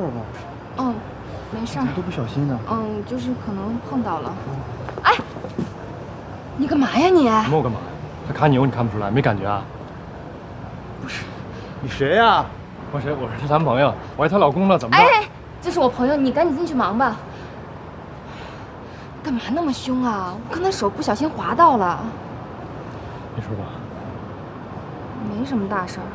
事吧？哦，没事儿。都不小心呢。就是可能碰到了。哎，你干嘛呀你？什么我干嘛呀？他卡牛你看不出来，没感觉啊？不是，你谁呀？我是她男朋友，我是她老公了，怎么办？哎，这是我朋友，你赶紧进去忙吧。干嘛那么凶啊？我刚才手不小心划到了。没事吧？没什么大事儿。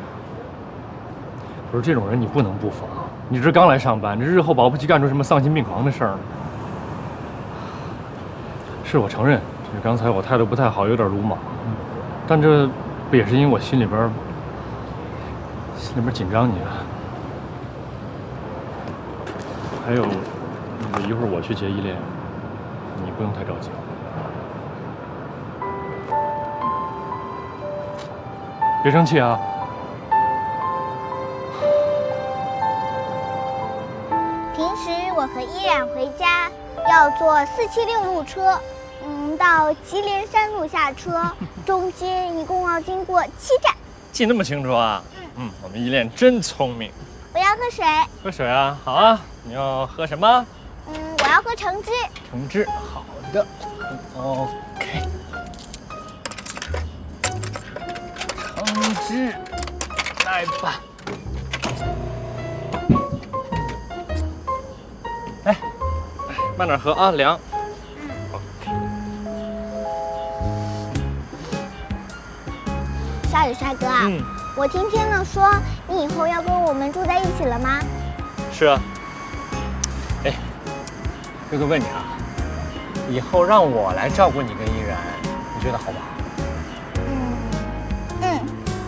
不是这种人，你不能不防。你这刚来上班，这日后保不齐干出什么丧心病狂的事儿呢。是我承认，这刚才我态度不太好，有点鲁莽，但这不也是因为我心里边紧张你啊？还有，一会儿我去接依恋，你不用太着急。别生气啊！平时我和依然回家要坐476路车，到祁连山路下车，中间一共要经过7站。记那么清楚啊？我们依恋真聪明。我要喝水。喝水啊？好啊。你要喝什么？我要喝橙汁。橙汁，好的。OK。橙汁，来吧。来，慢点喝啊，凉。OK。小雨帅哥啊，我听天乐说你以后要跟我们住在一起了吗？是啊。哎，哥哥问你啊，以后让我来照顾你跟依然，你觉得好不好？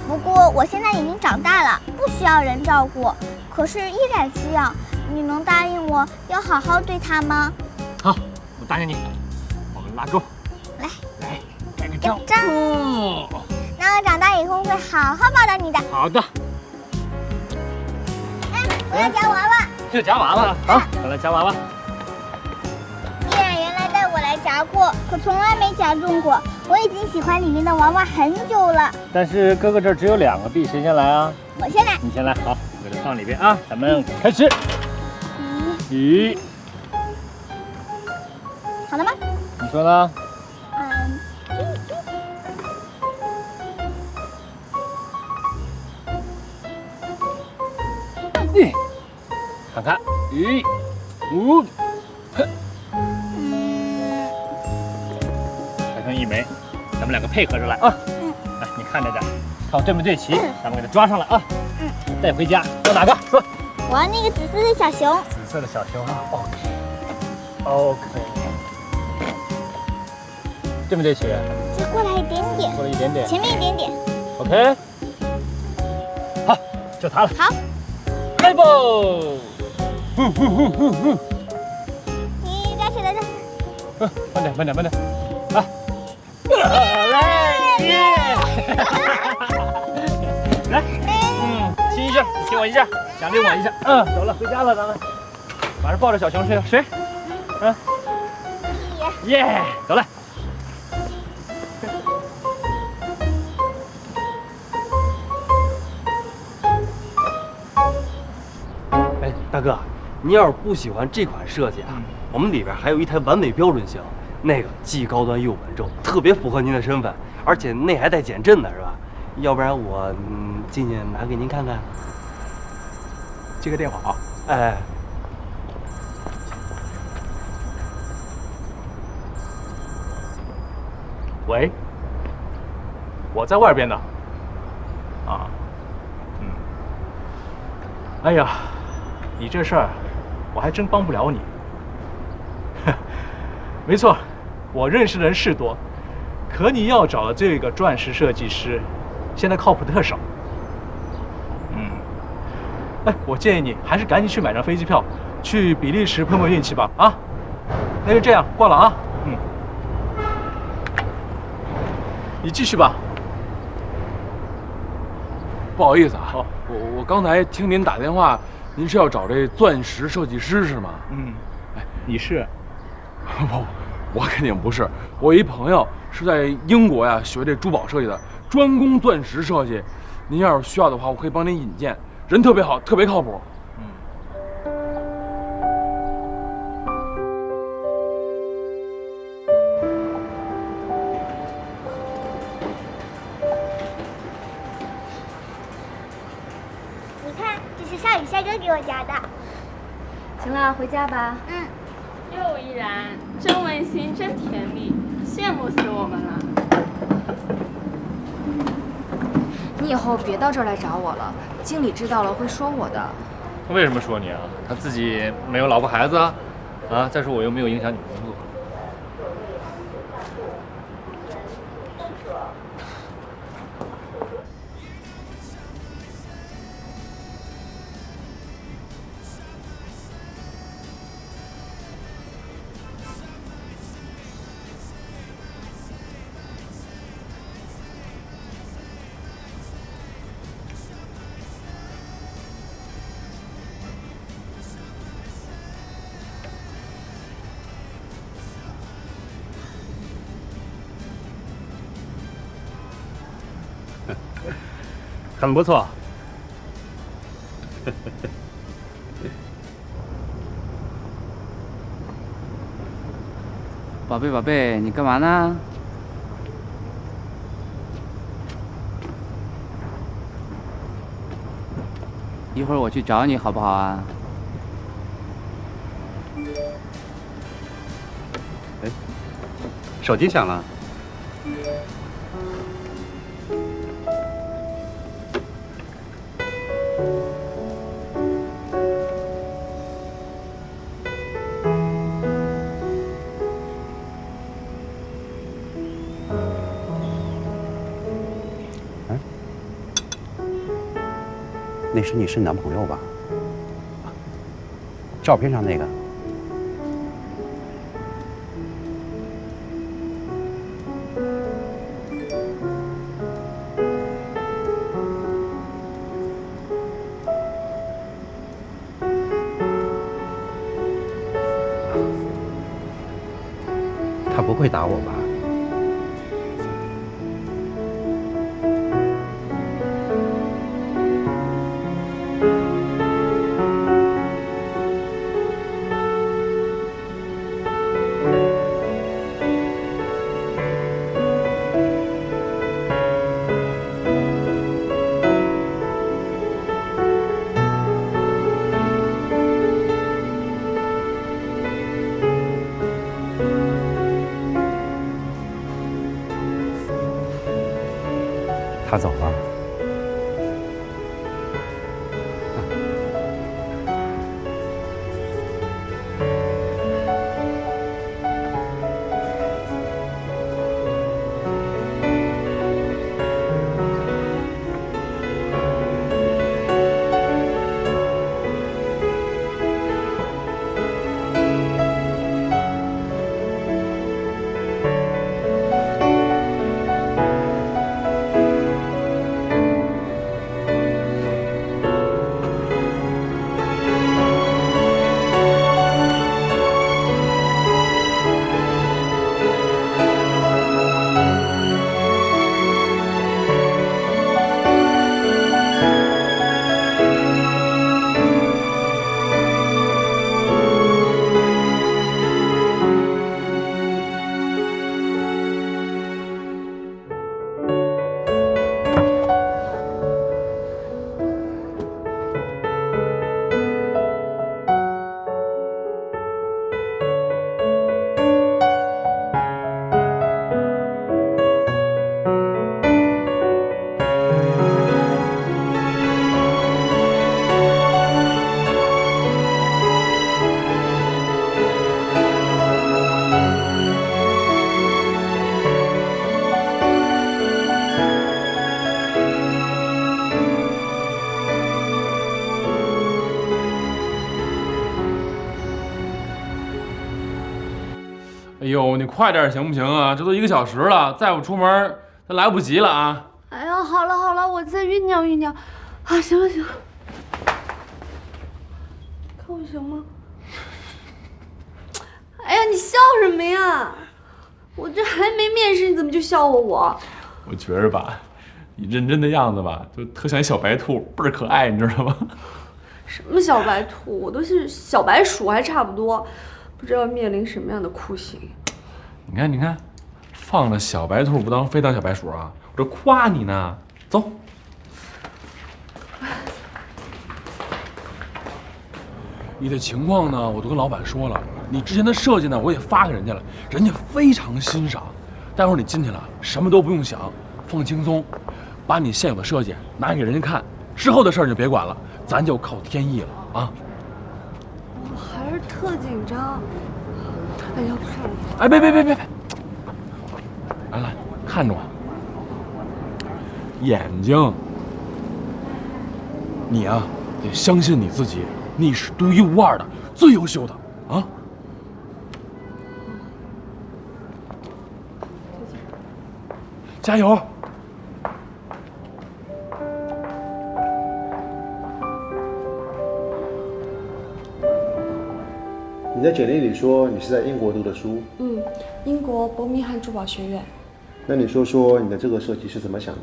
不过我现在已经长大了，不需要人照顾，可是依然需要。你能答应我要好好对他吗？好，我答应你。我们拉钩。来，盖个章。那我长大以后会好好报答你的。好的。我要夹娃娃。就夹娃娃。好，我来夹娃娃。依然原来带我来夹过，可从来没夹中过。我已经喜欢里面的娃娃很久了。但是哥哥这儿只有2个币，谁先来啊？我先来。你先来，好，我给它放里边啊。咱们开始。好了吗？你说呢？看看，1、5，还剩1枚，咱们2个配合着来啊。来，你看着点，看我对没对齐，咱们给它抓上来啊。带回家要哪个？说。我要那个紫色的小熊。紫色的小熊啊。OK。对没对齐？再过来一点点。过来一点点。前面一点点。OK。好，就它了。好。来吧。你抓起来的。慢点。啊。来，耶！来，亲一下，你亲我一下，奖励我一下。走了，回家了，咱们马上抱着小熊去。谁？耶！走了。哎，大哥，你要是不喜欢这款设计啊，我们里边还有一台完美标准型，那个既高端又稳重，特别符合您的身份，而且那还带减震的，是吧？要不然我进去拿给您看看。接个电话啊。哎。喂，我在外边呢。哎呀，你这事儿我还真帮不了你。没错，我认识的人是多，可你要找的这个钻石设计师，现在靠谱的特少。哎，我建议你还是赶紧去买张飞机票，去比利时碰碰运气吧。啊，那就这样，挂了啊。你继续吧。不好意思啊，我刚才听您打电话，您是要找这钻石设计师是吗？哎，你是？不，我肯定不是。我一朋友是在英国呀学这珠宝设计的，专攻钻石设计。您要是需要的话，我可以帮您引荐，人特别好，特别靠谱。哥给我夹的。行了，回家吧。又依然，真温馨，真甜蜜，羡慕死我们了。你以后别到这儿来找我了，经理知道了会说我的。他为什么说你啊？他自己没有老婆孩子啊？啊，再说我又没有影响你工作。很不错。宝贝，宝贝，你干嘛呢？一会儿我去找你，好不好啊？哎，手机响了。那是你是男朋友吧？照片上那个。他不会打我吧？他走了。哎呦，你快点行不行啊？这都1个小时了，再不出门，咱来不及了啊！哎呀，好了好了，我再酝酿酝酿。啊，行了行了，看我行吗？哎呀，你笑什么呀？我这还没面试，你怎么就笑话我？我觉着吧，你认真的样子吧，就特像小白兔，倍儿可爱，你知道吗？什么小白兔？我都是小白鼠，还差不多。不知道面临什么样的酷刑。你看，你看，放着小白兔不当，非当小白鼠啊！我这夸你呢。走。你的情况呢，我都跟老板说了。你之前的设计呢，我也发给人家了，人家非常欣赏。待会儿你进去了，什么都不用想，放轻松，把你现有的设计拿给人家看，之后的事儿就别管了，咱就靠天意了啊！我还是特紧张。哎，要不算了。哎，别！来，看着我，眼睛。你啊，得相信你自己，你是独一无二的，最优秀的啊！加油！你在简历里说你是在英国读的书，英国伯明翰珠宝学院。那你说说你的这个设计是怎么想的？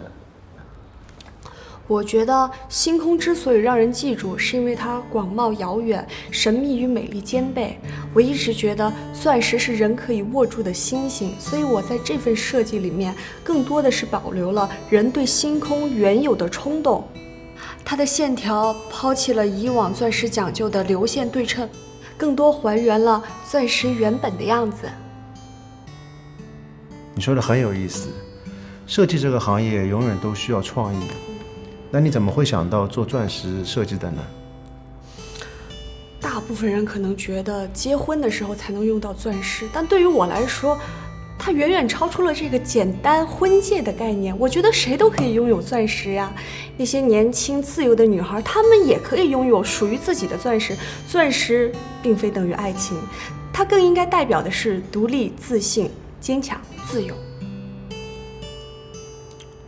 我觉得星空之所以让人记住，是因为它广袤遥远、神秘与美丽兼备。我一直觉得钻石是人可以握住的星星，所以我在这份设计里面更多的是保留了人对星空原有的冲动。它的线条抛弃了以往钻石讲究的流线对称，更多还原了钻石原本的样子。你说的很有意思，设计这个行业永远都需要创意。那你怎么会想到做钻石设计的呢？大部分人可能觉得结婚的时候才能用到钻石，但对于我来说，它远远超出了这个简单婚戒的概念。我觉得谁都可以拥有钻石呀，那些年轻自由的女孩，她们也可以拥有属于自己的钻石。钻石并非等于爱情，它更应该代表的是独立、自信、坚强、自由。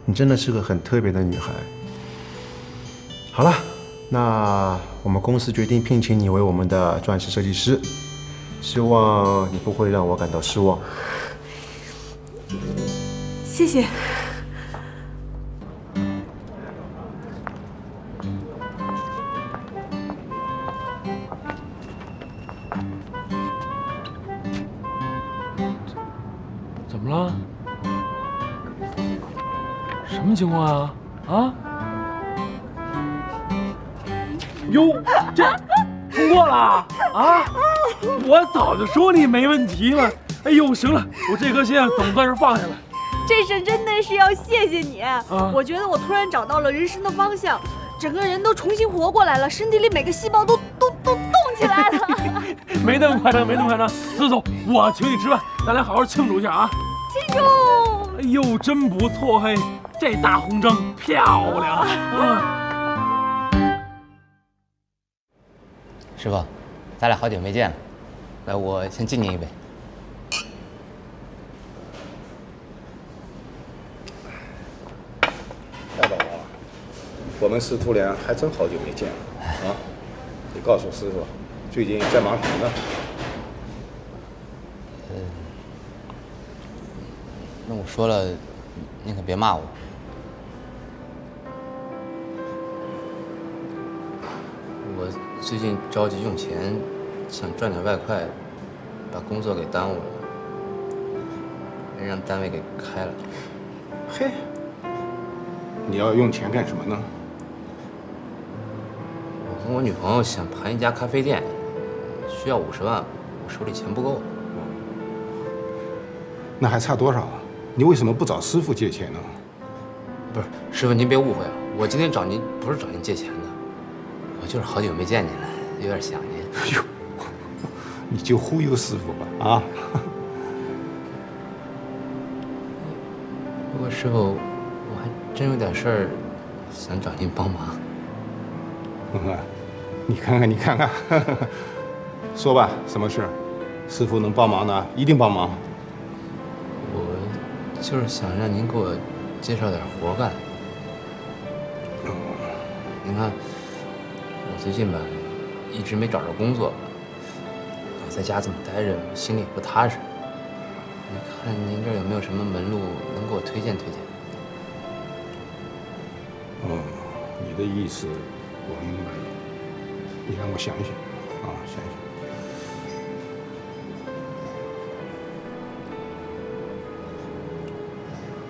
你真的是个很特别的女孩。好了，那我们公司决定聘请你为我们的钻石设计师，希望你不会让我感到失望。谢谢。怎么了？什么情况啊？啊？哟，这通过了啊！我早就说你没问题了。哎呦，行了，我这颗心啊总算是放下了。这事真的是要谢谢你，我觉得我突然找到了人生的方向，整个人都重新活过来了，身体里每个细胞都动起来了。没那么夸张，没那么夸张。走，我请你吃饭，咱俩好好庆祝一下啊！庆祝！哎呦，真不错嘿，这大红章漂亮啊！师傅，咱俩好久没见了，来，我先敬您一杯。赖宝宝，我们师徒俩还真好久没见了啊！你告诉师傅，最近在忙什么呢？那我说了，您可别骂我。我最近着急用钱，想赚点外快，把工作给耽误了，让单位给开了。嘿，你要用钱干什么呢？我跟我女朋友想盘一家咖啡店，需要50万，我手里钱不够。那还差多少啊？你为什么不找师傅借钱呢？不是，师傅您别误会啊，我今天找您不是找您借钱的，我就是好久没见您了，有点想您。哎呦，你就忽悠师傅吧啊！不过师傅，我还真有点事儿，想找您帮忙。你看看，你看看，说吧，什么事？师傅能帮忙的，一定帮忙。我就是想让您给我介绍点活干。您看，我最近吧，一直没找着工作，老在家这么待着，心里也不踏实。你看您这儿有没有什么门路能给我推荐推荐？你的意思我明白了，你让我想想啊，想想。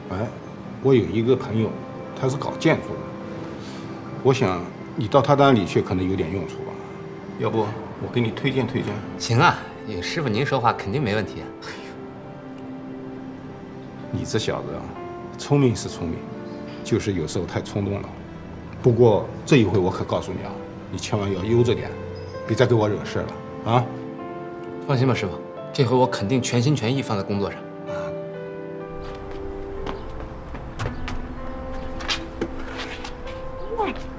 哎，我有一个朋友，他是搞建筑的，我想你到他那里去可能有点用处吧。要不我给你推荐推荐。行啊，师傅您说话肯定没问题。你这小子啊，聪明是聪明，就是有时候太冲动了。不过这一回我可告诉你啊，你千万要悠着点，别再给我惹事了啊！放心吧，师傅，这回我肯定全心全意放在工作上。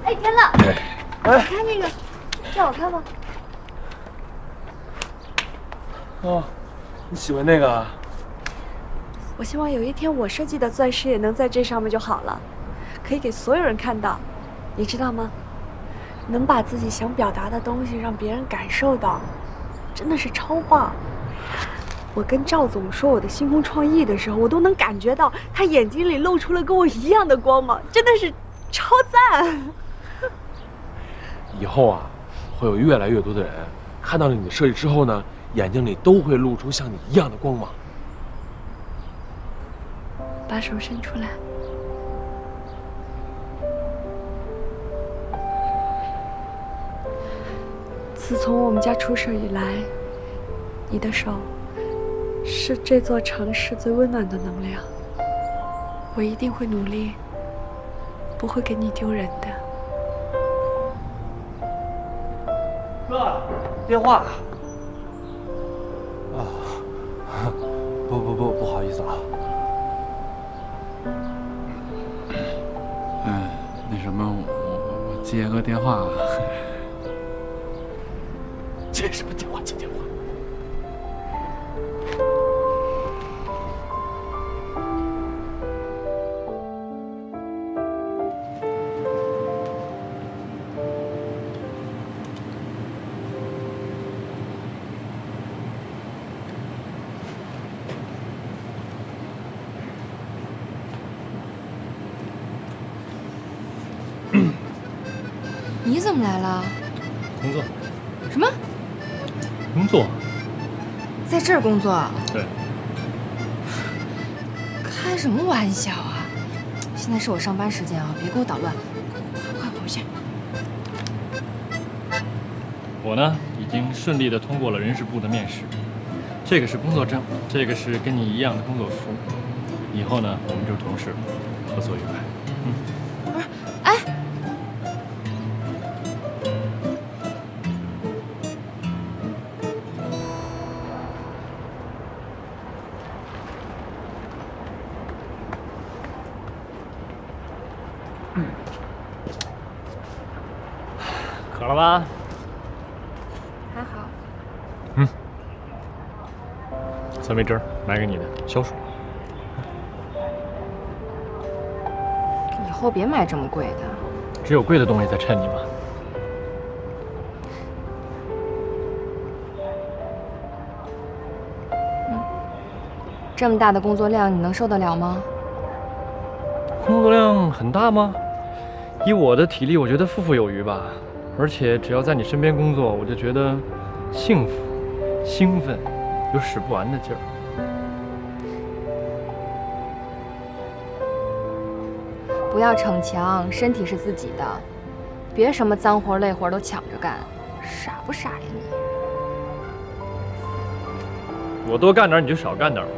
哎，天乐，你看这个，这好看吗？哦，你喜欢那个啊？我希望有一天我设计的钻石也能在这上面就好了，可以给所有人看到，你知道吗？能把自己想表达的东西让别人感受到，真的是超棒。我跟赵总说我的星空创意的时候，我都能感觉到他眼睛里露出了跟我一样的光芒，真的是超赞。以后啊，会有越来越多的人看到了你的设计之后呢，眼睛里都会露出像你一样的光芒。把手伸出来。自从我们家出事以来，你的手是这座城市最温暖的能量。我一定会努力，不会给你丢人的。哥，电话。啊，不好意思啊。那什么，我接个电话。接什么电话？接电话。你怎么来了？工作。什么？工作？在这儿工作？对。开什么玩笑啊！现在是我上班时间啊，别给我捣乱，快回去。我呢，已经顺利地通过了人事部的面试。这个是工作证，这个是跟你一样的工作服。以后呢，我们就是同事，合作愉快。不是，哎。渴了吧？还好。酸梅汁儿，买给你的，消暑。以后别买这么贵的。只有贵的东西才衬你嘛。这么大的工作量，你能受得了吗？工作量很大吗？以我的体力，我觉得富有余吧。而且只要在你身边工作，我就觉得幸福、兴奋，有使不完的劲儿。不要逞强，身体是自己的，别什么脏活累活都抢着干，傻不傻呀你？我多干点，你就少干点吧。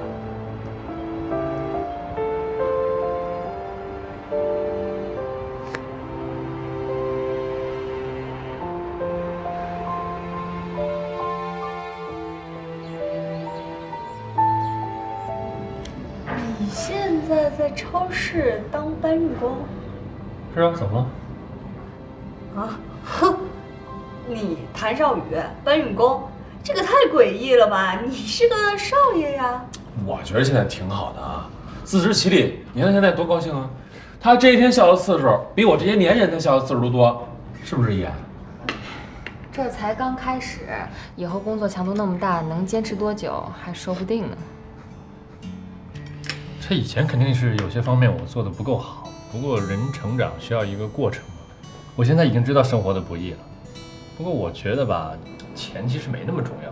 你现在在超市当搬运工？是啊，怎么了？啊，哼！你谭少宇搬运工，这个太诡异了吧？你是个少爷呀！我觉得现在挺好的啊，自食其力。你看现在多高兴啊！他这一天笑的次数，比我这些年人他笑的次数都多，是不是爷？这才刚开始，以后工作强度那么大，能坚持多久还说不定呢。这以前肯定是有些方面我做的不够好，不过人成长需要一个过程嘛。我现在已经知道生活的不易了，不过我觉得吧，钱其实没那么重要，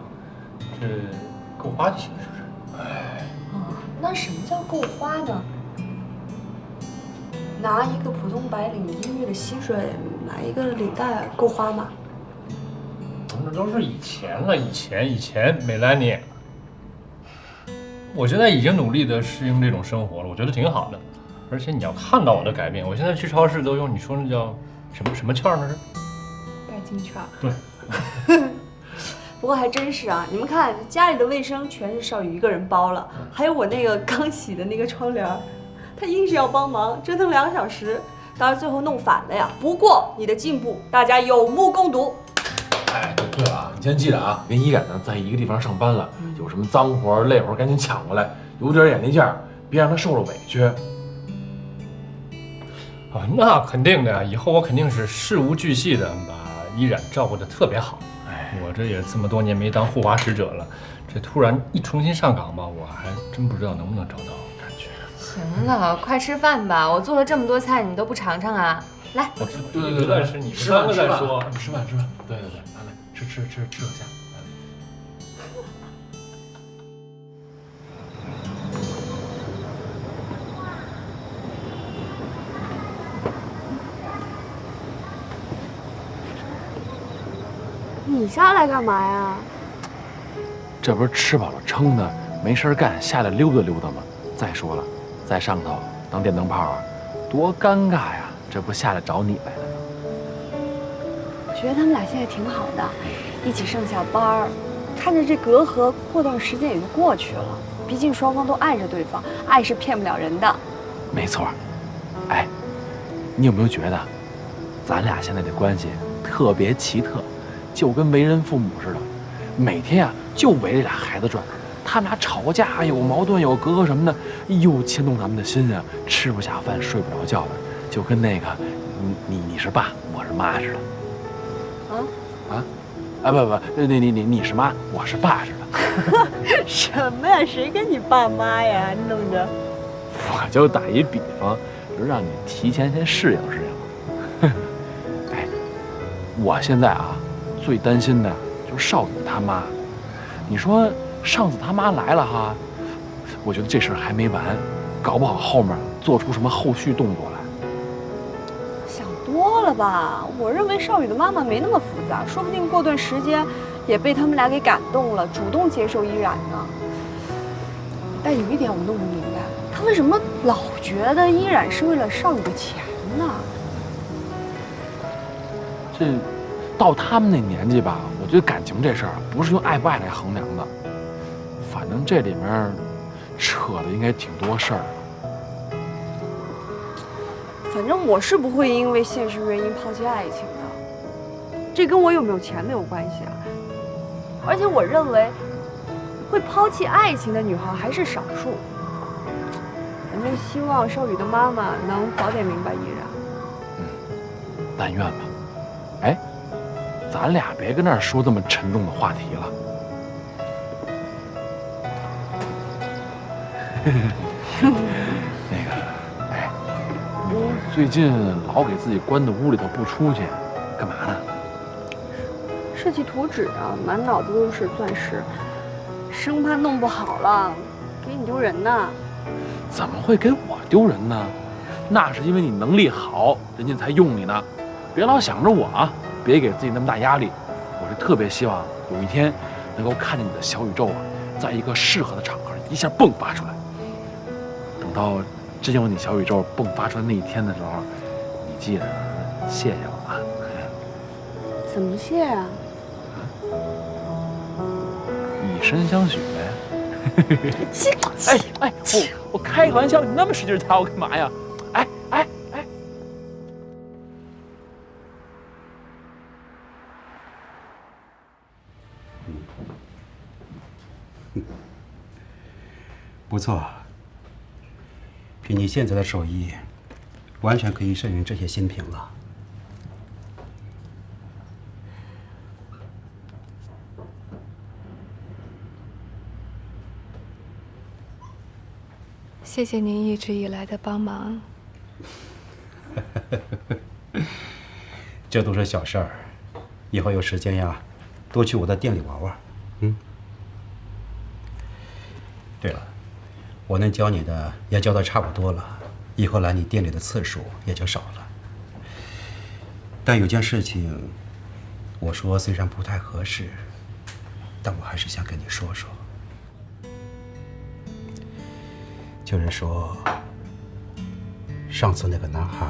这够花就行，是不是？哎，那什么叫够花呢？拿一个普通白领1个月的薪水买一个领带够花吗？那都是以前了，以前，美兰妮，我现在已经努力的适应这种生活了，我觉得挺好的。而且你要看到我的改变，我现在去超市都用你说那叫什么券那是？代金券。对。不过还真是啊，你们看家里的卫生全是少宇一个人包了，还有我那个刚洗的那个窗帘，他硬是要帮忙，折腾2个小时，当然最后弄反了呀。不过你的进步，大家有目共睹。哎，对了啊，你先记着啊，跟依然呢在一个地方上班了，有什么脏活累活赶紧抢过来，有点眼力劲儿，别让他受了委屈。啊，那肯定的呀，以后我肯定是事无巨细的把依然照顾得特别好。我这也这么多年没当护花使者了，这突然一重新上岗吧，我还真不知道能不能找到感觉。行了，快吃饭吧，我做了这么多菜，你都不尝尝啊？来，对，但是你吃完了再说。吃饭，对，来，吃个虾。你下来干嘛呀？这不是吃饱了撑的，没事干，下来溜达溜达吗？再说了，在上头当电灯泡啊，多尴尬呀！这不下来找你来了吗？我觉得他们俩现在挺好的，一起上下班，看着这隔阂，过段时间也就过去了。毕竟双方都爱着对方，爱是骗不了人的。没错。哎，你有没有觉得，咱俩现在的关系特别奇特？就跟为人父母似的，每天啊就围着俩孩子转，他们俩吵架有矛盾有隔阂什么的，又牵动咱们的心啊，吃不下饭睡不着觉的，就跟那个你是爸我是妈似的。不，你是妈我是爸似的。什么呀？谁跟你爸妈呀？弄着。我就打一比方，就让你提前先适应适应。哎，我现在啊。最担心的就是少宇他妈，你说上次他妈来了哈，我觉得这事儿还没完，搞不好后面做出什么后续动作来。想多了吧？我认为少宇的妈妈没那么复杂，说不定过段时间也被他们俩给感动了，主动接受依然呢。但有一点我弄不明白，他为什么老觉得依然是为了少宇的钱呢？这。到他们那年纪吧，我觉得感情这事儿不是用爱不爱来衡量的，反正这里面扯的应该挺多事儿的。反正我是不会因为现实原因抛弃爱情的，这跟我有没有钱没有关系啊。而且我认为，会抛弃爱情的女孩还是少数。反正希望少宇的妈妈能早点明白依然。但愿吧。哎。咱俩别跟那儿说这么沉重的话题了。那个，哎，你最近老给自己关在屋里头不出去，干嘛呢？设计图纸啊，满脑子都是钻石，生怕弄不好了，给你丢人呢。怎么会给我丢人呢？那是因为你能力好，人家才用你呢。别老想着我啊。别给自己那么大压力，我是特别希望有一天能够看见你的小宇宙啊，在一个适合的场合一下迸发出来。等到真有你小宇宙迸发出来那一天的时候，你记得谢谢我啊。怎么谢啊？以身相许呗。哎，我开个玩笑，你那么使劲打我干嘛呀？哎。不错，凭你现在的手艺，完全可以适应这些新品了。谢谢您一直以来的帮忙。这都是小事儿，以后有时间呀，多去我的店里玩玩。对了，我能教你的也教得差不多了，以后来你店里的次数也就少了。但有件事情，我说虽然不太合适，但我还是想跟你说说。就是说，上次那个男孩，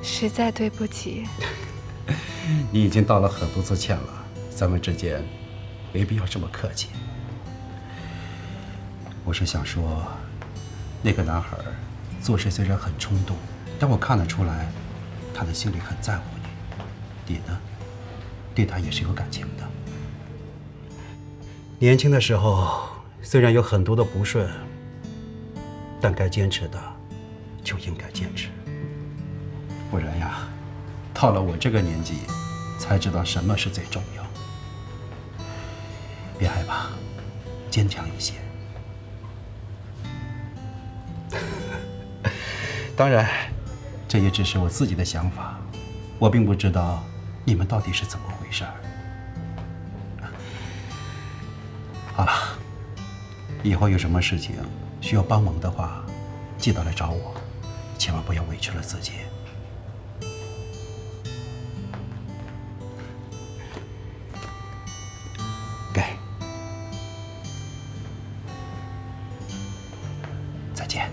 实在对不起。你已经道了很多次歉了，咱们之间没必要这么客气。我是想说，那个男孩做事虽然很冲动，但我看得出来，他的心里很在乎你。你呢，对他也是有感情的。年轻的时候，虽然有很多的不顺，但该坚持的就应该坚持。不然呀，到了我这个年纪，才知道什么是最重要。别害怕，坚强一些。当然，这也只是我自己的想法，我并不知道你们到底是怎么回事儿。好了，以后有什么事情需要帮忙的话，记得来找我，千万不要委屈了自己。给，再见。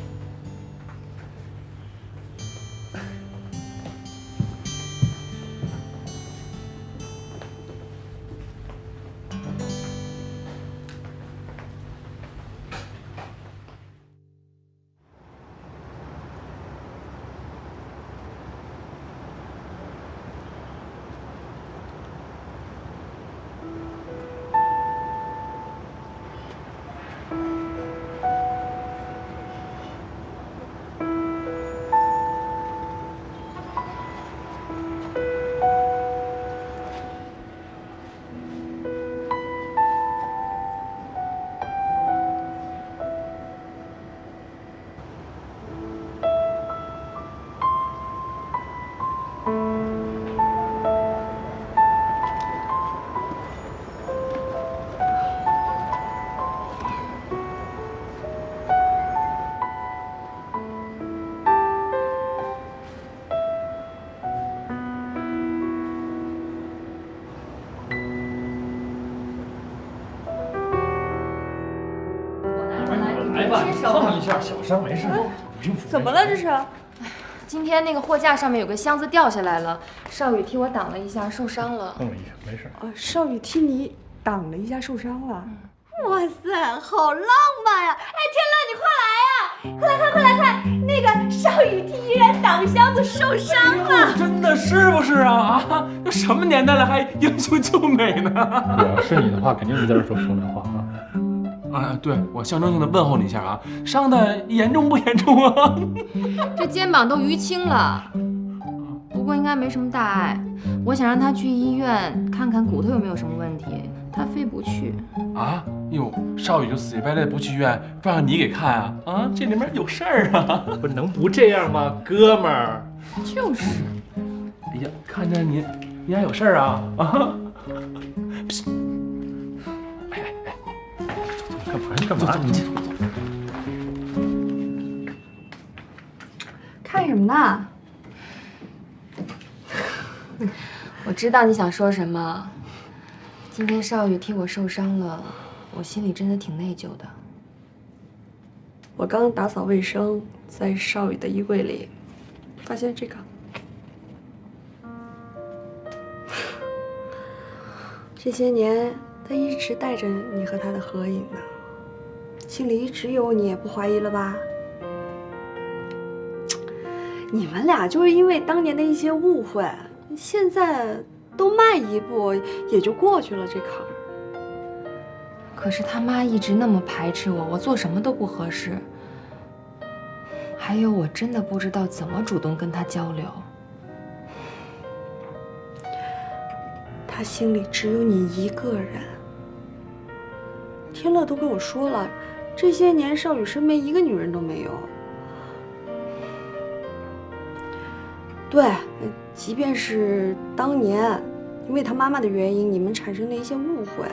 碰一下小伤没事，不用扶。怎么了这是？今天那个货架上面有个箱子掉下来了，少宇替我挡了一下，受伤了。碰了一下，没事。少宇替你挡了一下，受伤了。哇塞，好浪漫呀！哎，天乐，你快来呀！快来看，快来看，那个少宇替依然挡箱子受伤了。真的是不是啊？啊，都什么年代了还英雄救美呢？我要是你的话，肯定是在这说风凉话啊。啊，对，我象征性的问候你一下啊，伤的严重不严重啊？这肩膀都淤青了，不过应该没什么大碍。我想让他去医院看看骨头有没有什么问题，他非不去。啊？哟，少宇就死乞白赖不去医院，非让你给看啊？啊，这里面有事儿啊！不是能不这样吗，哥们儿？就是。哎呀，看着你还有事儿啊？啊？干嘛？你看什么呢？我知道你想说什么。今天少宇替我受伤了，我心里真的挺内疚的。我刚打扫卫生，在少宇的衣柜里发现这个。这些年，他一直带着你和他的合影呢。心里一直有你，不怀疑了吧？你们俩就是因为当年的一些误会，现在都迈一步也就过去了这坎儿。可是他妈一直那么排斥我，我做什么都不合适。还有，我真的不知道怎么主动跟他交流。他心里只有你一个人。天乐都跟我说了。这些年，少宇身边一个女人都没有。对，即便是当年因为他妈妈的原因，你们产生了一些误会，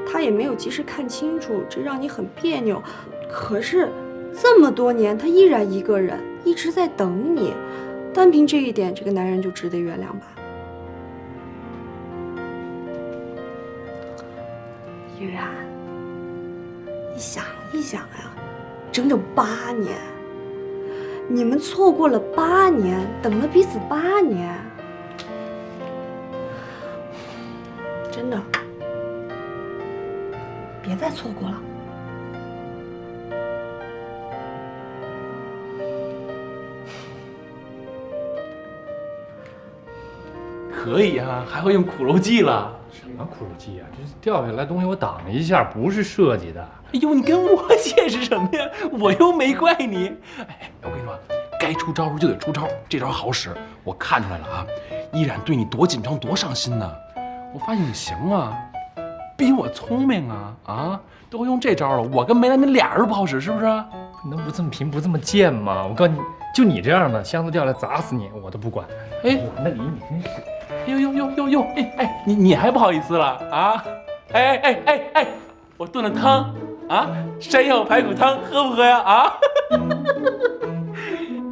他也没有及时看清楚，这让你很别扭。可是这么多年，他依然一个人，一直在等你。单凭这一点，这个男人就值得原谅吧？依然，你想一想呀，整整8年，你们错过了8年，等了彼此8年，真的，别再错过了。可以啊，还会用苦肉计了。什么苦肉计啊？这掉下来东西我挡了一下，不是设计的。哎呦，你跟我解释什么呀？我又没怪你。哎，我跟你说，该出招就得出招，这招好使。我看出来了啊，依然对你多紧张多上心呢。我发现你行啊，比我聪明啊啊，都会用这招了。我跟梅兰那俩人不好使，是不是？能不这么贫不这么贱吗？我告诉你，就你这样的，箱子掉下来砸死你，我都不管。哎，我那里你真是。呦，哎，你还不好意思了啊？哎，我炖了汤啊，山药排骨汤，喝不喝呀？啊？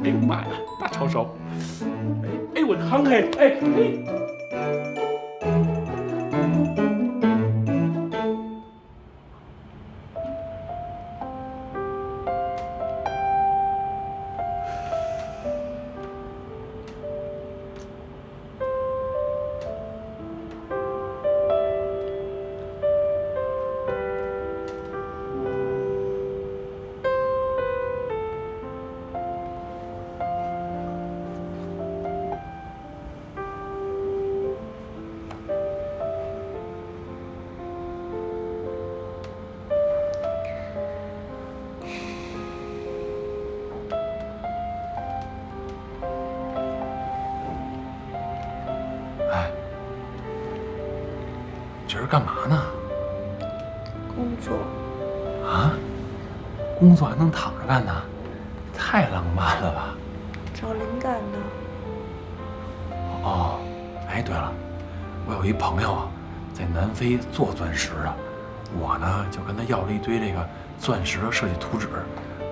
哎呦妈呀，大抄手！哎，我汤哎。今儿干嘛呢？工作。啊？工作还能躺着干呢？太浪漫了吧！找灵感呢。哦，哎，对了，我有一朋友啊，在南非做钻石的，我呢就跟他要了一堆这个钻石的设计图纸。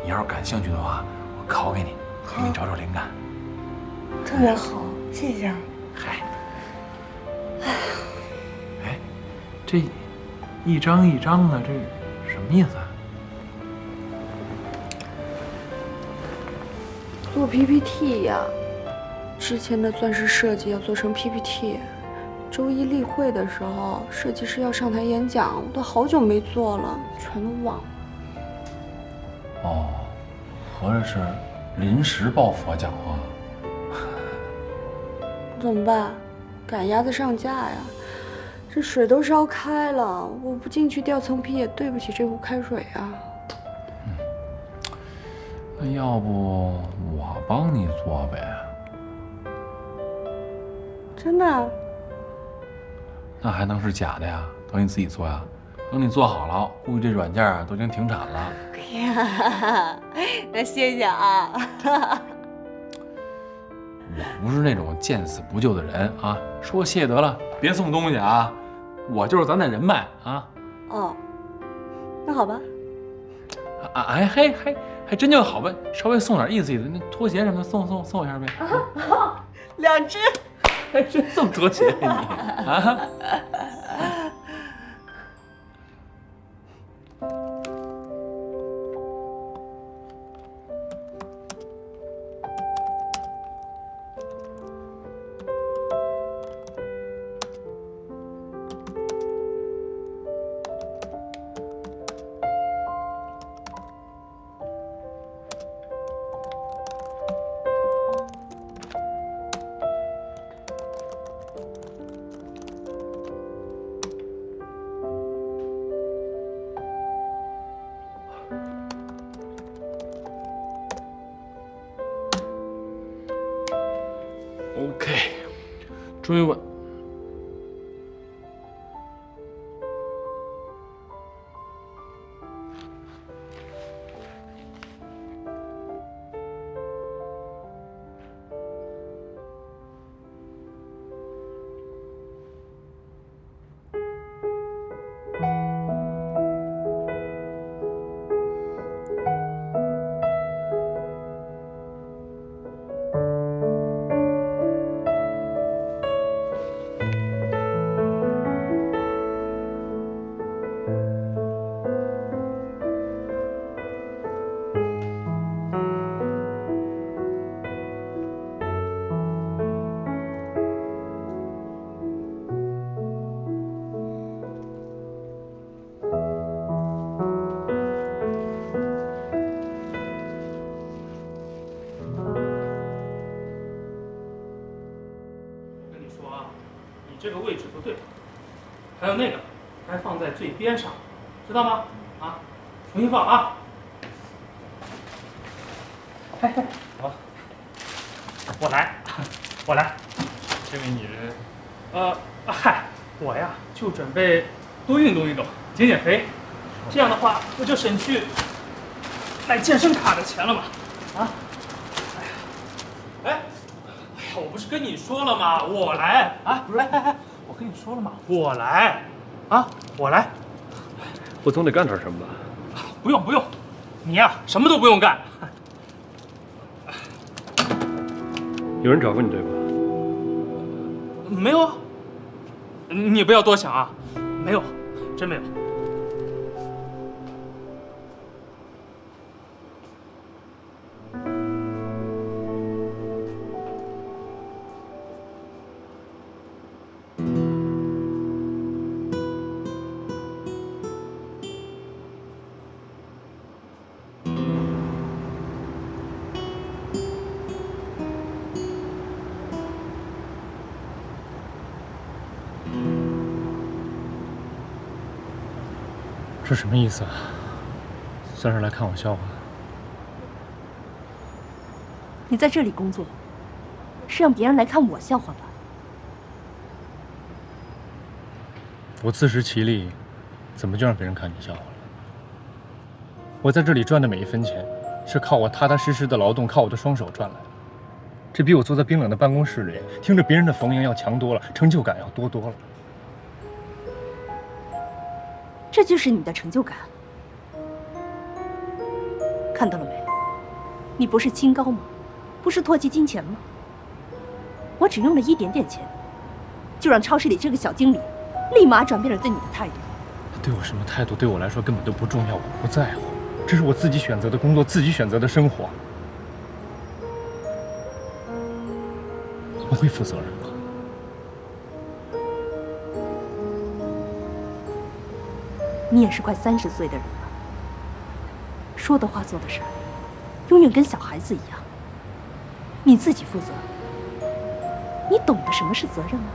你要是感兴趣的话，我拷给你，给你找找灵感。特别好，谢谢。嗨。这一张一张的，这什么意思啊？做 PPT 呀，之前的钻石设计要做成 PPT。周一例会的时候，设计师要上台演讲，我都好久没做了，全都忘了。哦，合着是临时抱佛脚啊？怎么办？赶鸭子上架呀！这水都烧开了，我不进去掉层皮也对不起这壶开水啊。那要不我帮你做呗？真的？那还能是假的呀？等你自己做呀？等你做好了，估计这软件啊都已经停产了。呀，那谢谢啊。我不是那种见死不救的人啊！说谢得了，别送东西啊！我就是咱那人脉啊！哦，那好吧。哎嘿，还真就好吧，稍微送点意思意思，那拖鞋什么的送一下呗。啊，2只，还真送拖鞋你啊！OK， 追问。不对，还有那个该放在最边上，知道吗？啊，重新放啊！嘿嘿，好，我来，我来。这位你人，嗨，我呀就准备多运动运动，减减肥，这样的话不就省去买健身卡的钱了吗？啊！哎呀，我不是跟你说了吗？我来啊！来，我跟你说了吗？我来，啊，我来。我总得干点什么吧？不用，你呀什么都不用干。有人找过你对吧？没有啊，你不要多想啊，没有，真没有。这什么意思啊？算是来看我笑话？你在这里工作，是让别人来看我笑话吧？我自食其力，怎么就让别人看你笑话了？我在这里赚的每一分钱，是靠我踏踏实实的劳动，靠我的双手赚来的。这比我坐在冰冷的办公室里，听着别人的逢迎要强多了，成就感要多多了。这就是你的成就感。看到了没？你不是清高吗？不是唾弃金钱吗？我只用了一点点钱，就让超市里这个小经理立马转变了对你的态度。他对我什么态度，对我来说根本都不重要，我不在乎。这是我自己选择的工作，自己选择的生活。我会负责任吗？你也是快30岁的人了，说的话做的事儿，永远跟小孩子一样。你自己负责，你懂得什么是责任吗？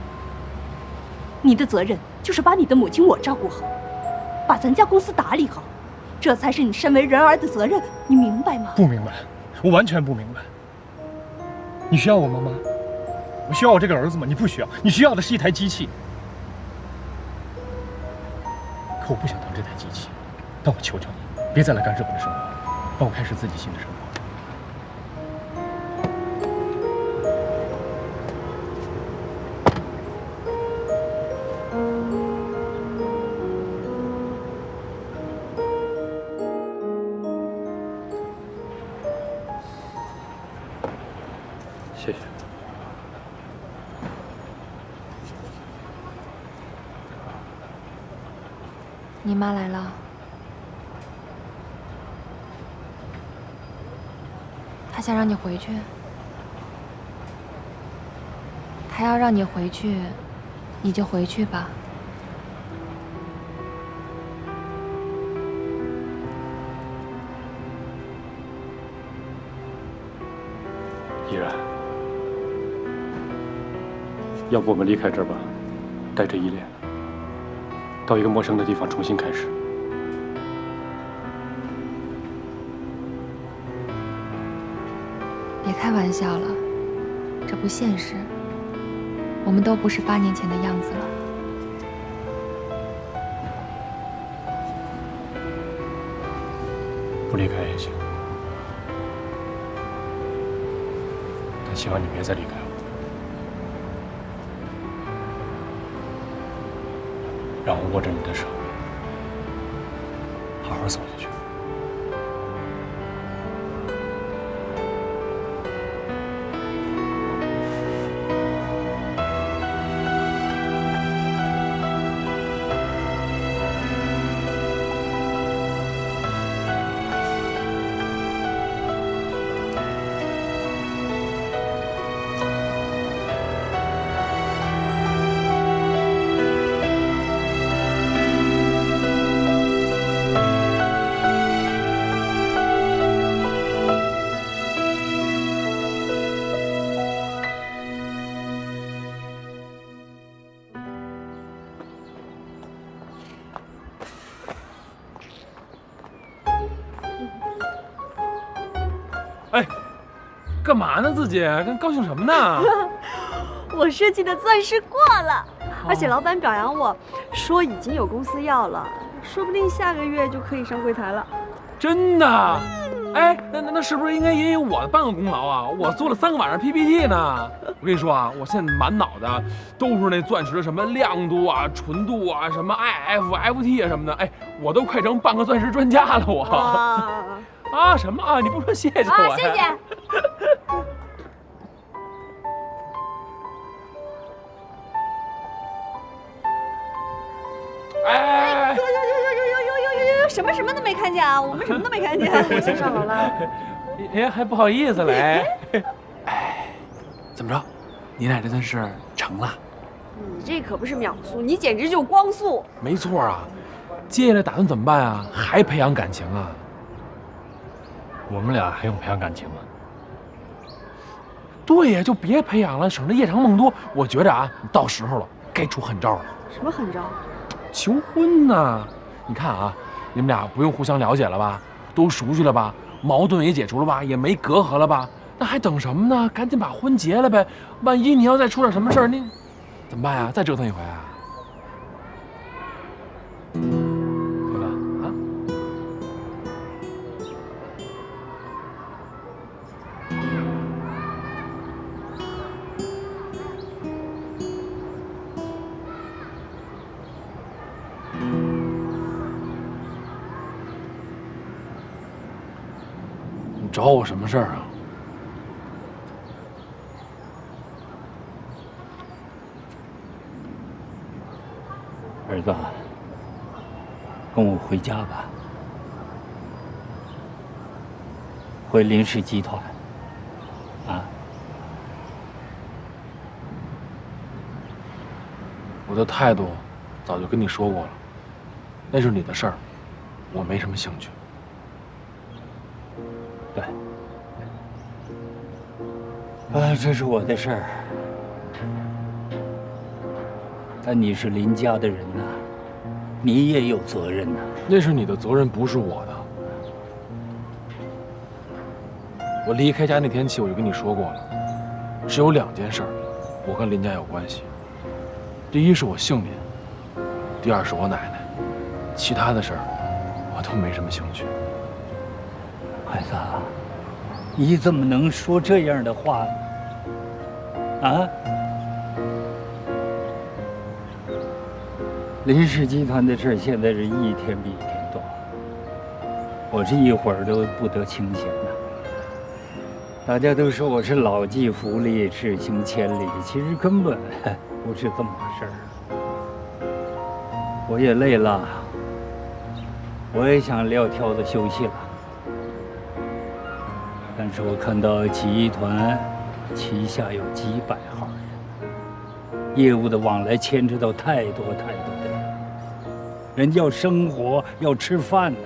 你的责任就是把你的母亲我照顾好，把咱家公司打理好，这才是你身为人儿的责任，你明白吗？不明白，我完全不明白。你需要我吗，妈？我需要我这个儿子吗？你不需要，你需要的是一台机器。可我不想当这台机器，但我求求你，别再来干涉我的生活，让我开始自己新的生活。谢谢。你妈来了，她想让你回去，她要让你回去，你就回去吧。依然，要不我们离开这儿吧，带着依恋，到一个陌生的地方重新开始。别开玩笑了，这不现实。我们都不是8年前的样子了。不离开也行，但希望你别再离开我，让我握着你的手，好好走下去。哎，干嘛呢？自己跟高兴什么呢？我设计的钻石过了，而且老板表扬我，说已经有公司要了，说不定下个月就可以上柜台了。真的？哎，那是不是应该也有我的半个功劳啊？我做了3个晚上 PPT 呢。我跟你说啊，我现在满脑子都是那钻石的什么亮度啊、纯度啊、什么 IF、FT 啊什么的。哎，我都快成半个钻石专家了，我。啊什么啊？你不说谢谢我呀？谢谢。哎，什么都没看见啊！我们什么都没看见。我先上楼了。哎，还不好意思嘞。哎，怎么着？你俩这件事成了？你这可不是秒速，你简直就光速。没错啊。接下来打算怎么办啊？还培养感情啊？我们俩还用培养感情吗？对呀，就别培养了，省得夜长梦多。我觉着啊，到时候了，该出狠招了。什么狠招？求婚呢？你看啊，你们俩不用互相了解了吧？都熟悉了吧？矛盾也解除了吧？也没隔阂了吧？那还等什么呢？赶紧把婚结了呗！万一你要再出点什么事儿，你怎么办呀？再折腾一回啊？对吧？啊？你找我什么事儿啊？儿子，跟我回家吧，回林氏集团。啊，我的态度早就跟你说过了，那是你的事儿，我没什么兴趣。对，这是我的事儿，但你是林家的人呐，你也有责任呐。那是你的责任，不是我的。我离开家那天起，我就跟你说过了，只有2件事儿，我跟林家有关系。第一是我姓林，第二是我奶奶，其他的事儿我都没什么兴趣。孩子，你怎么能说这样的话呢？啊？林氏集团的事现在是一天比一天多，我这一会儿都不得清闲呐。大家都说我是老骥伏枥，志行千里，其实根本不是这么回事儿。我也累了，我也想撂挑子休息了。但是我看到集团旗下有几百号人，业务的往来牵扯到太多的人，人要生活，要吃饭呢。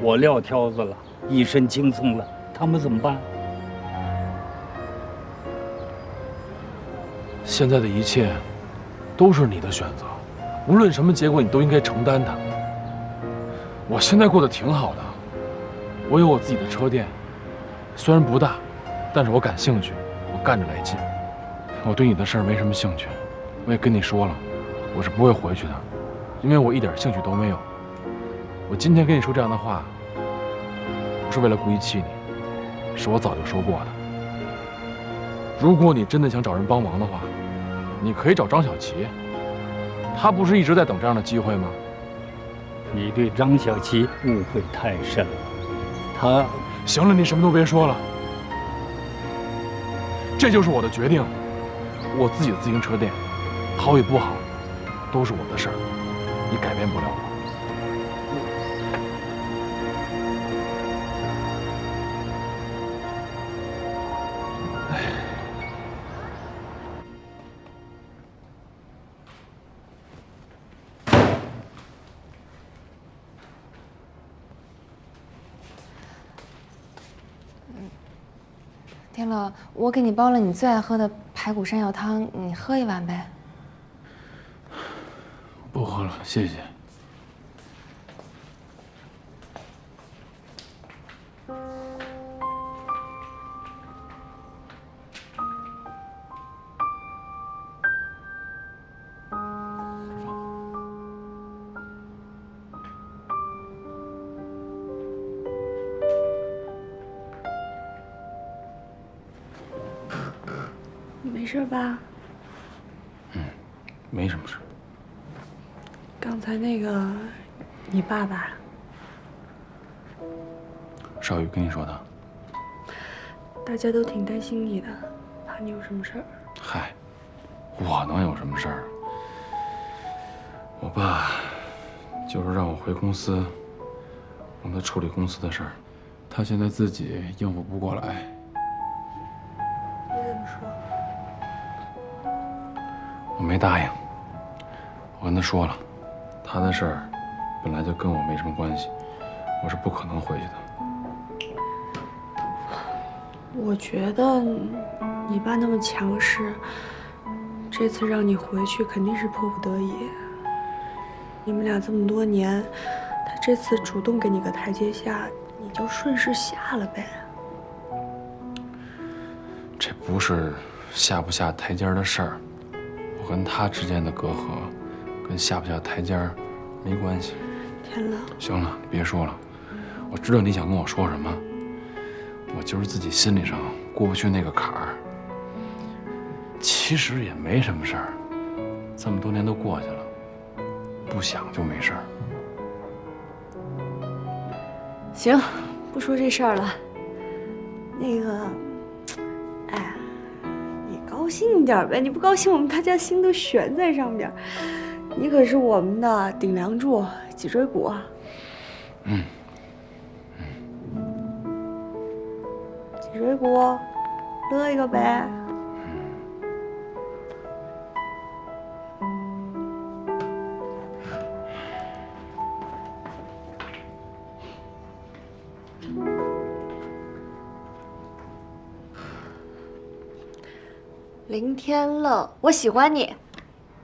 我撂挑子了，一身轻松了，他们怎么办？现在的一切都是你的选择，无论什么结果，你都应该承担它。我现在过得挺好的，我有我自己的车店，虽然不大，但是我感兴趣，我干着来劲。我对你的事儿没什么兴趣，我也跟你说了，我是不会回去的，因为我一点兴趣都没有。我今天跟你说这样的话，不是为了故意气你，是我早就说过的。如果你真的想找人帮忙的话，你可以找张小琪，他不是一直在等这样的机会吗？你对张小琪误会太深了，他……行了，你什么都别说了，这就是我的决定。我自己的自行车店，好与不好，都是我的事儿，你改变不了我。天乐，我给你煲了你最爱喝的排骨山药汤，你喝一碗呗。不喝了，谢谢。事吧？没什么事。刚才那个，你爸爸，少宇跟你说的。大家都挺担心你的，怕你有什么事儿。嗨，我能有什么事儿？我爸就是让我回公司，让他处理公司的事儿，他现在自己应付不过来。你怎么说？我没答应，我跟他说了，他的事儿本来就跟我没什么关系，我是不可能回去的。我觉得你爸那么强势，这次让你回去肯定是迫不得已。你们俩这么多年，他这次主动给你个台阶下，你就顺势下了呗。这不是下不下台阶的事儿，我跟他之间的隔阂，跟下不下台阶没关系。天冷。行了，你别说了，我知道你想跟我说什么，我就是自己心理上过不去那个坎儿。其实也没什么事儿，这么多年都过去了，不想就没事儿。行，不说这事儿了。那个，哎，你高兴一点呗，你不高兴，我们大家心都悬在上边。你可是我们的顶梁柱、脊椎骨。脊椎骨，乐一个呗。林天乐，我喜欢你。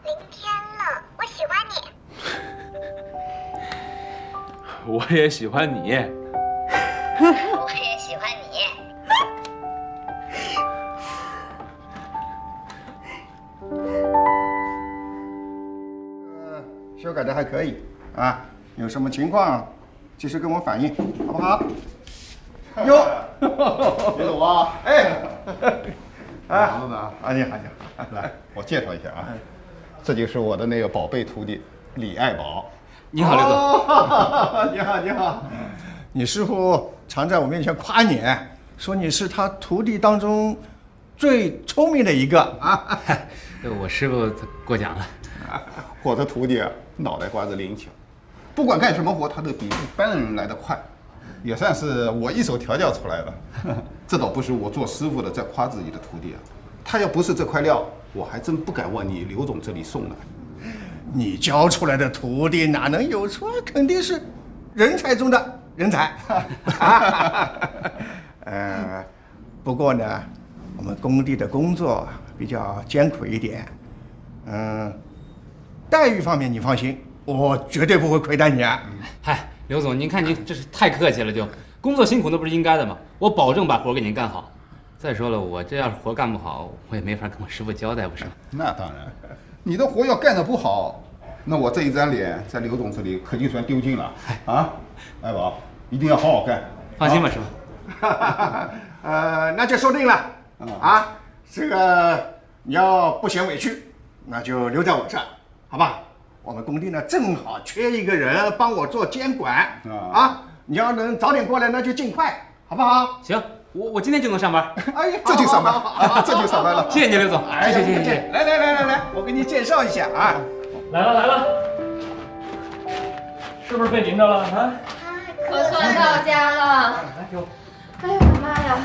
林天乐，我喜欢你。我也喜欢你。我也喜欢你。修改的还可以啊，有什么情况及时跟我反映，好不好？哟，别走啊！王子啊，你好，来，我介绍一下啊，这就是我的那个宝贝徒弟李爱宝。你好，刘总。你好，你好。你师傅常在我面前夸你，说你是他徒弟当中最聪明的一个啊。我师傅过奖了。我的徒弟啊，脑袋瓜子灵巧，不管干什么活，他都比一般人来得快，也算是我一手调教出来的。这倒不是我做师傅的在夸自己的徒弟啊，他要不是这块料，我还真不敢往你刘总这里送呢。你教出来的徒弟哪能有错？肯定是人才中的人才。不过呢，我们工地的工作比较艰苦一点，待遇方面你放心，我绝对不会亏待你啊。嗨，刘总，您看您这是太客气了，就工作辛苦那不是应该的吗？我保证把活给您干好。再说了，我这要是活干不好，我也没法跟我师傅交代，不是吗？那当然，你的活要干得不好，那我这一张脸在刘总这里可就算丢尽了啊！爱宝，一定要好好干。放心吧，师傅。那就说定了啊！这个你要不嫌委屈，那就留在我这儿，好吧？我们工地呢正好缺一个人帮我做监管啊！你要能早点过来，那就尽快，好不好？行，我今天就能上班。哎呀，这就上班，这就上班了。谢谢你，刘总。谢谢。来，我给你介绍一下啊。来了，是不是被淋着了啊？可算到家了。哎呦我的妈呀，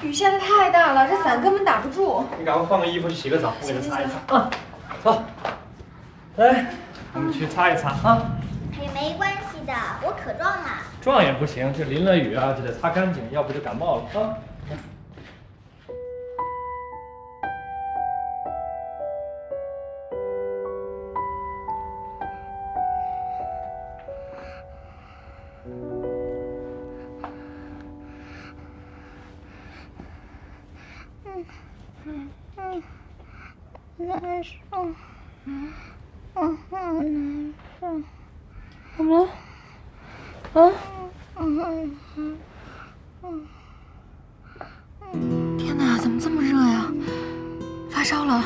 雨下的太大了，这伞根本打不住。你赶快换个衣服去洗个澡，我给它擦一擦啊。走，来，我们去擦一擦啊。哎呀，没关系的，我可壮了。壮也不行，这淋了雨啊，就得擦干净，要不就感冒了啊。难受，好难受。怎么了？啊？天哪，怎么这么热呀？发烧了，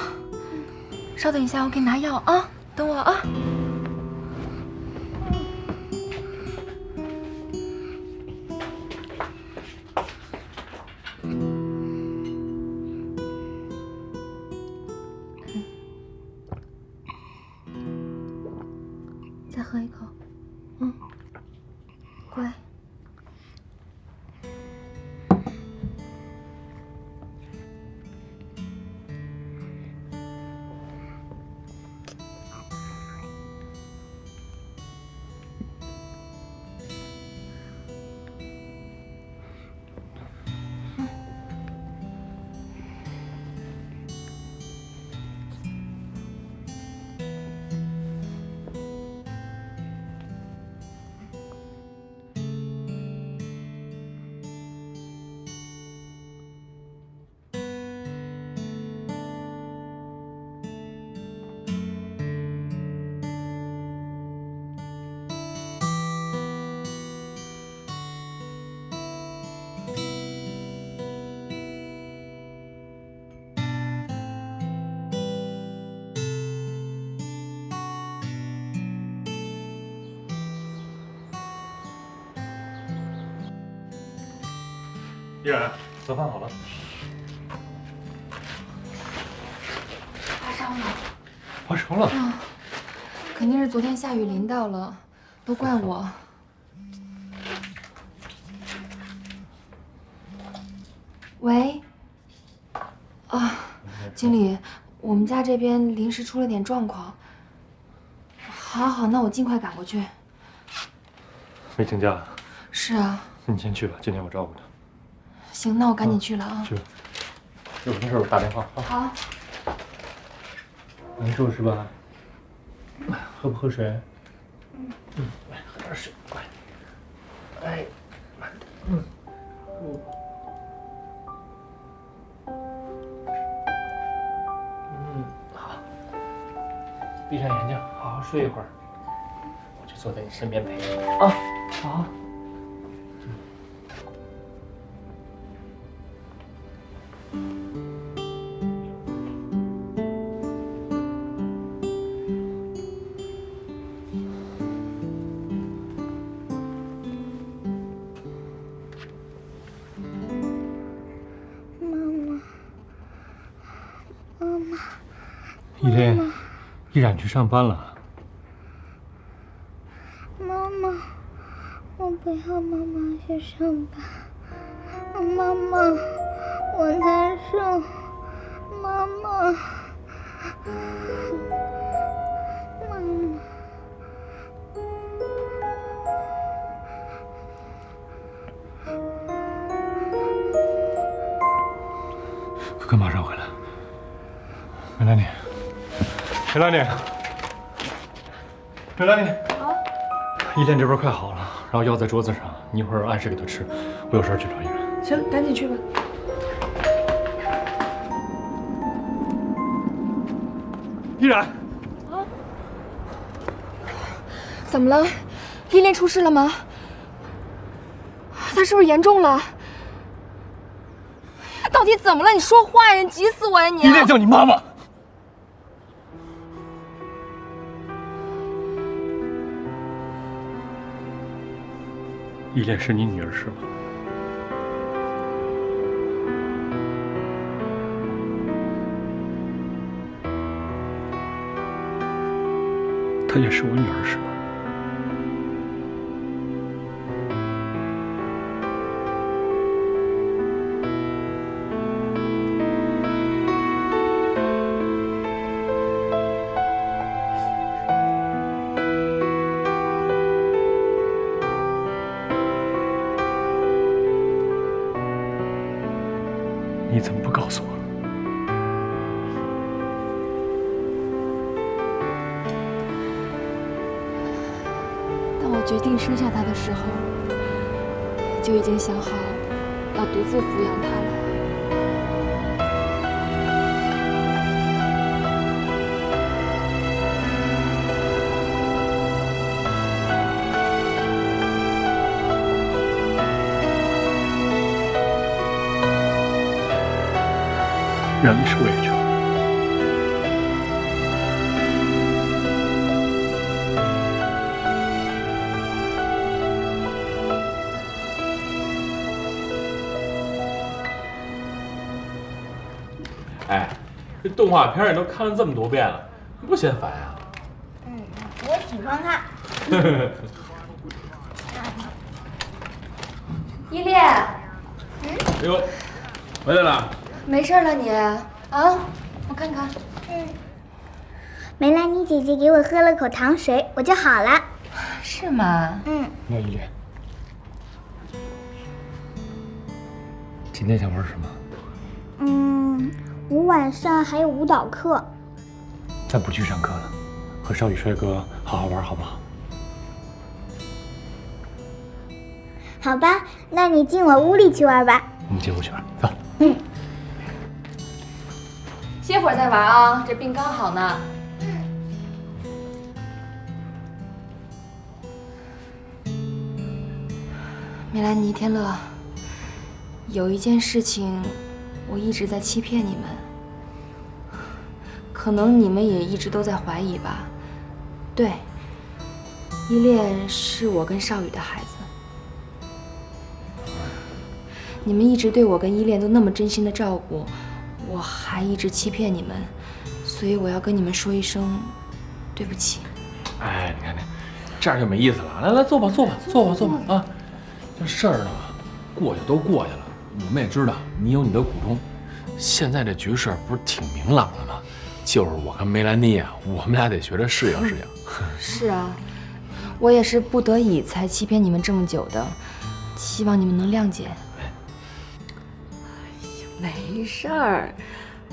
稍等一下，我给你拿药啊，等我啊。再喝一口，乖。依然，早饭好了。发烧了。发烧了？肯定是昨天下雨淋到了，都怪我。喂。啊，经理，我们家这边临时出了点状况。好，那我尽快赶过去。没请假？是啊。那你先去吧，今天我照顾他。行，那我赶紧去了啊。去吧，有什么事我打电话啊。好。难受是吧？喝不喝水？来喝点水，快。哎，慢点。好。闭上眼睛，好好睡一会儿。我就坐在你身边陪你啊。好。依琳，依然去上班了。妈妈，我不要妈妈去上班。妈妈，我难受。妈妈，妈妈。哥哥马上回来。梅兰妮，梅兰妮，梅兰妮。啊。依琳这边快好了，然后药在桌子上，你一会儿按时给她吃。我有事去找依然。行，赶紧去吧。依然。啊？怎么了？依琳出事了吗？她是不是严重了？到底怎么了？你说话呀！你急死我呀！你。依琳叫你妈妈。依琳是你女儿是吗？她也是我女儿是吗？你怎么不告诉我？当我决定生下他的时候，就已经想好要独自抚养他了。让你受委屈了。哎，这动画片你都看了这么多遍了，你不嫌烦呀？我喜欢看。依恋，哎呦，回来了。没事了你啊？我看看。梅兰妮姐姐给我喝了口糖水，我就好了。是吗？那依恋，今天想玩什么？我晚上还有舞蹈课。咱不去上课了，和少宇帅哥好好玩，好不好？好吧，那你进我屋里去玩吧。我们进屋去玩，走。歇会儿再玩啊，这病刚好呢。梅兰妮、天乐，有一件事情，我一直在欺骗你们，可能你们也一直都在怀疑吧。对，依恋是我跟少宇的孩子。你们一直对我跟依恋都那么真心的照顾，我还一直欺骗你们，所以我要跟你们说一声对不起。哎，你看，这样就没意思了。来，坐吧啊！这事儿呢，过去都过去了。我们也知道你有你的股东，现在这局势不是挺明朗的吗？就是我跟梅兰妮啊，我们俩得学着适应适应。是啊，我也是不得已才欺骗你们这么久的，希望你们能谅解。没事儿，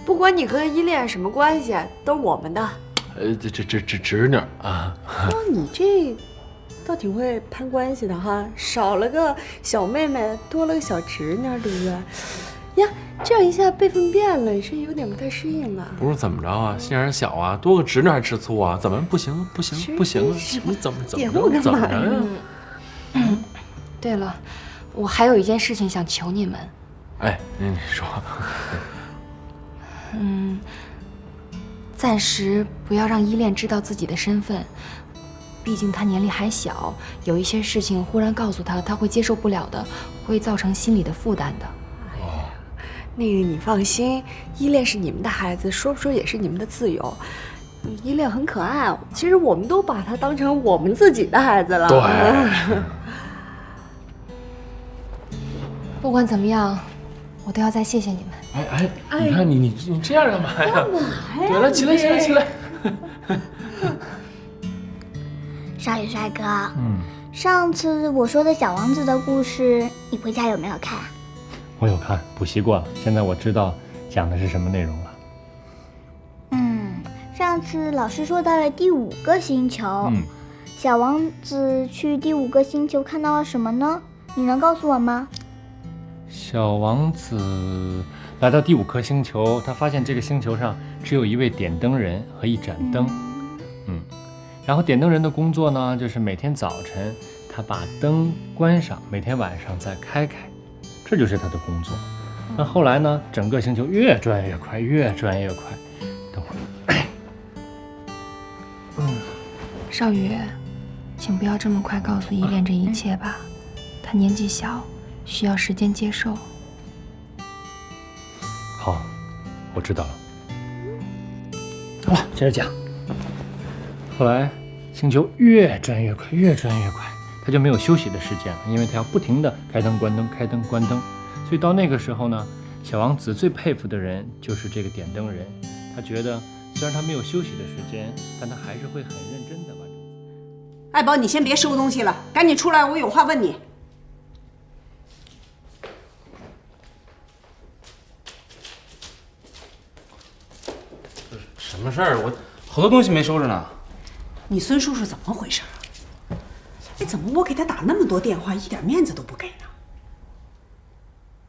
不管你和依恋什么关系，都是我们的。这侄女啊。哦，你这倒挺会攀关系的哈，少了个小妹妹，多了个小侄女，对不对？呀，这样一下辈分变了，是有点不太适应吧？不是怎么着啊，心眼小啊，多个侄女还吃醋啊？怎么不行啊？你怎么着呀？对了，我还有一件事情想求你们。哎，你说。暂时不要让依恋知道自己的身份，毕竟他年龄还小，有一些事情忽然告诉他，他会接受不了的，会造成心理的负担的。那个你放心，依恋是你们的孩子，说不说也是你们的自由。依恋很可爱，其实我们都把他当成我们自己的孩子了。对。不管怎么样，我都要再谢谢你们。哎，你看你这样干嘛呀？干嘛呀？对了，起来。少宇帅哥，上次我说的小王子的故事，你回家有没有看？我有看，补习过了，现在我知道讲的是什么内容了。上次老师说到了第5个星球，小王子去第5个星球看到了什么呢？你能告诉我吗？小王子来到第5颗星球，他发现这个星球上只有一位点灯人和一盏灯。然后点灯人的工作呢，就是每天早晨他把灯关上，每天晚上再开开，这就是他的工作。那后来呢，整个星球越转越快，越转越快。等会儿，少宇，请不要这么快告诉依恋这一切吧，他年纪小，需要时间接受。好，我知道了。好了，接着讲。后来星球越转越快，越转越快，他就没有休息的时间了，因为他要不停地开灯关灯，开灯关灯。所以到那个时候呢，小王子最佩服的人就是这个点灯人。他觉得虽然他没有休息的时间，但他还是会很认真的完成。爱宝，你先别收东西了，赶紧出来，我有话问你。什么事儿？我好多东西没收着呢。你孙叔叔怎么回事啊？哎，怎么我给他打那么多电话，一点面子都不给呢？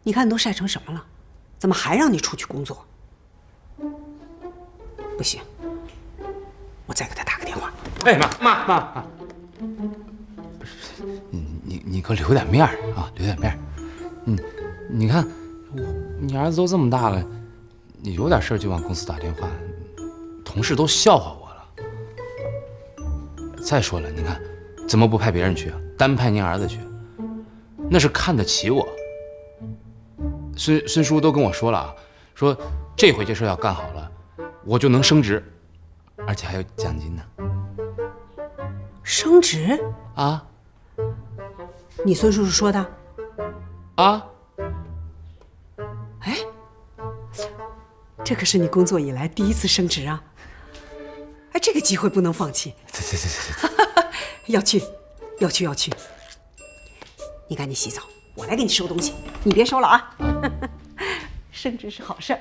你看你都晒成什么了？怎么还让你出去工作？不行，我再给他打个电话。哎妈，你给我留点面儿啊，留点面儿。你看你儿子都这么大了，你有点事儿就往公司打电话，同事都笑话我了。再说了，你看怎么不派别人去啊？单派您儿子去，那是看得起我。孙叔都跟我说了啊，说这回这事要干好了，我就能升职，而且还有奖金呢。升职？啊？你孙叔叔说的？啊？哎，这可是你工作以来第一次升职啊！哎，这个机会不能放弃。要去，要去，要去！你赶紧洗澡，我来给你收东西，你别收了啊！升职是好事儿。